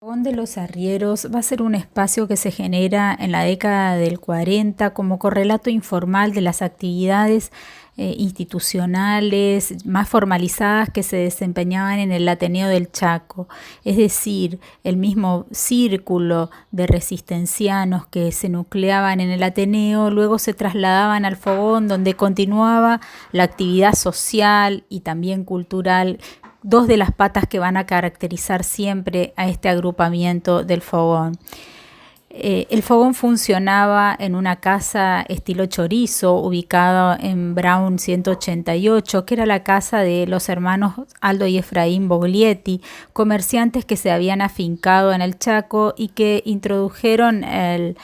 Fogón de los Arrieros va a ser un espacio que se genera en la década del 40 como correlato informal de las actividades institucionales más formalizadas que se desempeñaban en el Ateneo del Chaco. Es decir, el mismo círculo de resistencianos que se nucleaban en el Ateneo luego se trasladaban al Fogón, donde continuaba la actividad social y también cultural, dos de las patas que van a caracterizar siempre a este agrupamiento del Fogón. El Fogón funcionaba en una casa estilo chorizo ubicada en Brown 188, que era la casa de los hermanos Aldo y Efraín Boglietti, comerciantes que se habían afincado en el Chaco y que introdujeron el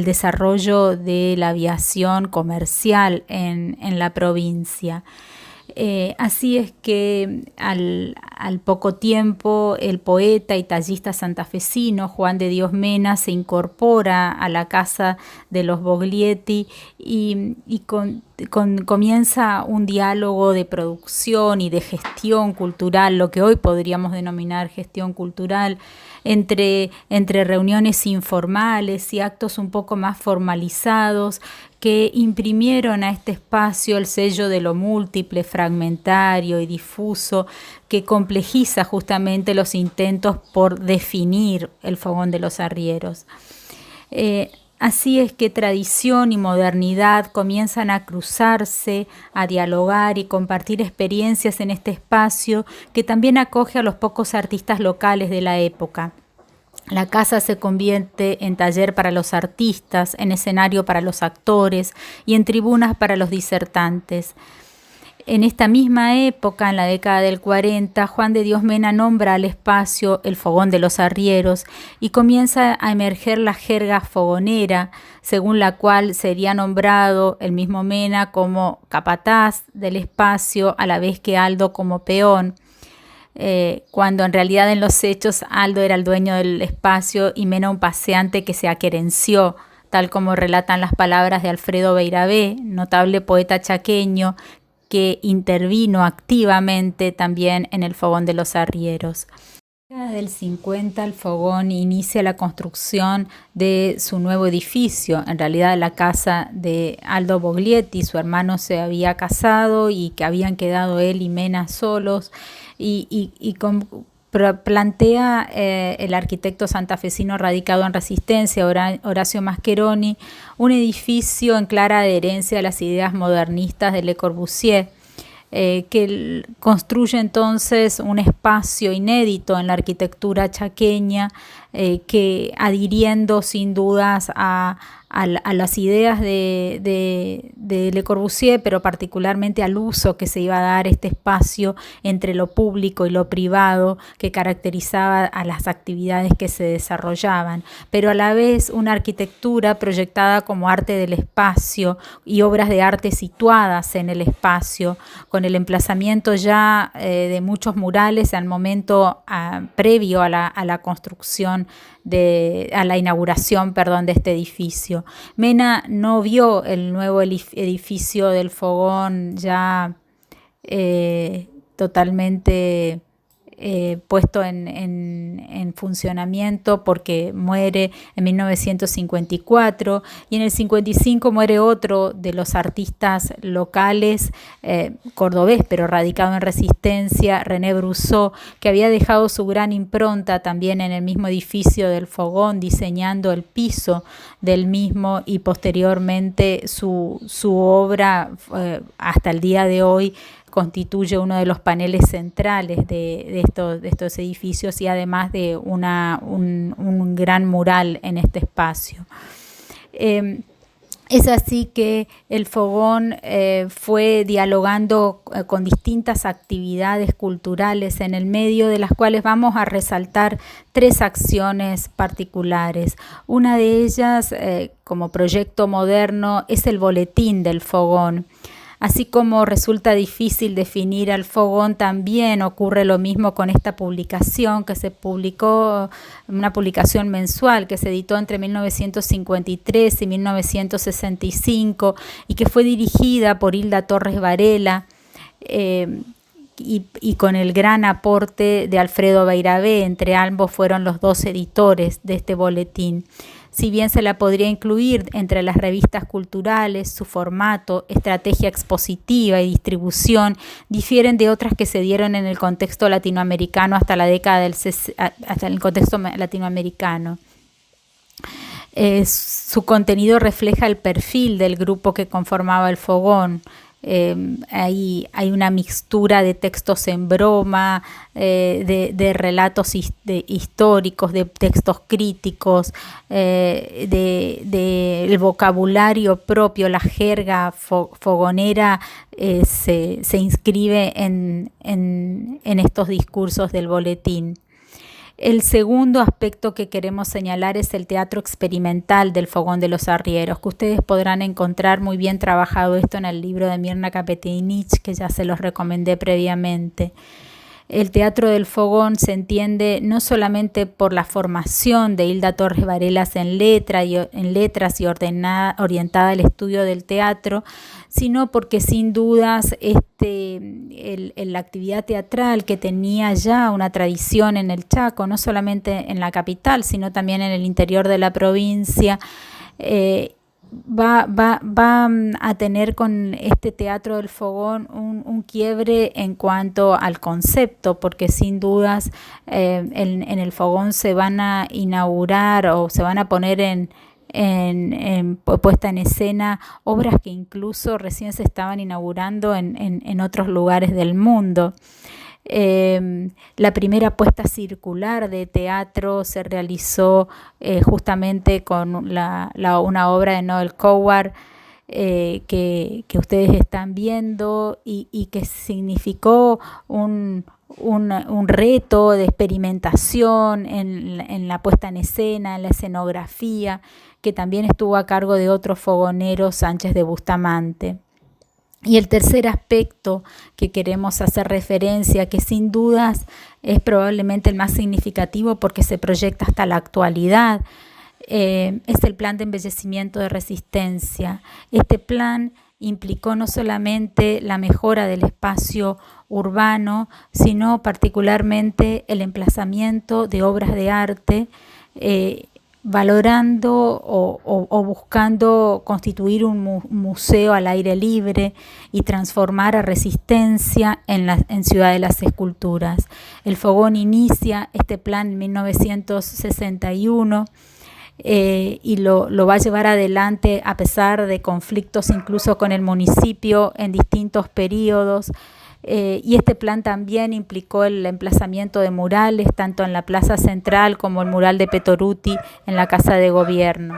desarrollo de la aviación comercial en la provincia. Así es que al poco tiempo el poeta y tallista santafesino Juan de Dios Mena se incorpora a la casa de los Boglietti y comienza un diálogo de producción y de gestión cultural, lo que hoy podríamos denominar gestión cultural, entre reuniones informales y actos un poco más formalizados que imprimieron a este espacio el sello de lo múltiple, fragmentario y difuso que complejiza justamente los intentos por definir el Fogón de los Arrieros. Así es que tradición y modernidad comienzan a cruzarse, a dialogar y compartir experiencias en este espacio que también acoge a los pocos artistas locales de la época. La casa se convierte en taller para los artistas, en escenario para los actores y en tribunas para los disertantes. En esta misma época, en la década del 40, Juan de Dios Mena nombra al espacio el Fogón de los Arrieros y comienza a emerger la jerga fogonera, según la cual sería nombrado el mismo Mena como capataz del espacio, a la vez que Aldo como peón. Cuando en realidad en los hechos Aldo era el dueño del espacio y Mena un paseante que se aquerenció, tal como relatan las palabras de Alfredo Beiravé, notable poeta chaqueño que intervino activamente también en el Fogón de los Arrieros. En la década del 50 el Fogón inicia la construcción de su nuevo edificio, en realidad la casa de Aldo Boglietti. Su hermano se había casado y que habían quedado él y Mena solos plantea el arquitecto santafesino radicado en Resistencia, Horacio Mascheroni, un edificio en clara adherencia a las ideas modernistas de Le Corbusier, que construye entonces un espacio inédito en la arquitectura chaqueña, que adhiriendo sin dudas a las ideas de Le Corbusier, pero particularmente al uso que se iba a dar este espacio entre lo público y lo privado que caracterizaba a las actividades que se desarrollaban, pero a la vez una arquitectura proyectada como arte del espacio y obras de arte situadas en el espacio, con el emplazamiento ya de muchos murales al momento previo a la construcción, a la inauguración, de este edificio. Mena no vio el nuevo edificio del Fogón ya totalmente puesto en funcionamiento, porque muere en 1954 y en el 55 muere otro de los artistas locales cordobés, pero radicado en Resistencia, René Brusseau, que había dejado su gran impronta también en el mismo edificio del Fogón, diseñando el piso del mismo y posteriormente su obra hasta el día de hoy constituye uno de los paneles centrales de estos edificios y además de un gran mural en este espacio. Es así que el Fogón fue dialogando con distintas actividades culturales, en el medio de las cuales vamos a resaltar tres acciones particulares. Una de ellas, como proyecto moderno, es el boletín del Fogón. Así como resulta difícil definir al Fogón, también ocurre lo mismo con esta publicación que se publicó, una publicación mensual que se editó entre 1953 y 1965 y que fue dirigida por Hilda Torres Varela, y con el gran aporte de Alfredo Beiravé. Entre ambos fueron los dos editores de este boletín. Si bien se la podría incluir entre las revistas culturales, su formato, estrategia expositiva y distribución difieren de otras que se dieron en el contexto latinoamericano hasta la década hasta el contexto latinoamericano. Su contenido refleja el perfil del grupo que conformaba el Fogón. Hay una mixtura de textos en broma, de relatos históricos, de textos críticos, del vocabulario propio, la jerga fogonera se inscribe en estos discursos del boletín. El segundo aspecto que queremos señalar es el teatro experimental del Fogón de los Arrieros, que ustedes podrán encontrar muy bien trabajado esto en el libro de Mirna Kapetinich, que ya se los recomendé previamente. El teatro del Fogón se entiende no solamente por la formación de Hilda Torres Varelas en letras y orientada al estudio del teatro, sino porque sin dudas la actividad teatral, que tenía ya una tradición en el Chaco, no solamente en la capital, sino también en el interior de la provincia, va a tener con este teatro del Fogón un quiebre en cuanto al concepto, porque sin dudas en el Fogón se van a inaugurar o se van a poner en puesta en escena obras que incluso recién se estaban inaugurando en otros lugares del mundo. La primera puesta circular de teatro se realizó justamente con una obra de Noel Coward que ustedes están viendo y que significó un reto de experimentación en la puesta en escena, en la escenografía, que también estuvo a cargo de otro fogonero, Sánchez de Bustamante. Y el tercer aspecto que queremos hacer referencia, que sin dudas es probablemente el más significativo porque se proyecta hasta la actualidad, es el plan de embellecimiento de Resistencia. Este plan implicó no solamente la mejora del espacio urbano, sino particularmente el emplazamiento de obras de arte, valorando o buscando constituir un museo al aire libre y transformar a Resistencia en Ciudad de las Esculturas. El Fogón inicia este plan en 1961 y lo va a llevar adelante a pesar de conflictos incluso con el municipio en distintos periodos. Y este plan también implicó el emplazamiento de murales, tanto en la Plaza Central como el mural de Petoruti en la Casa de Gobierno.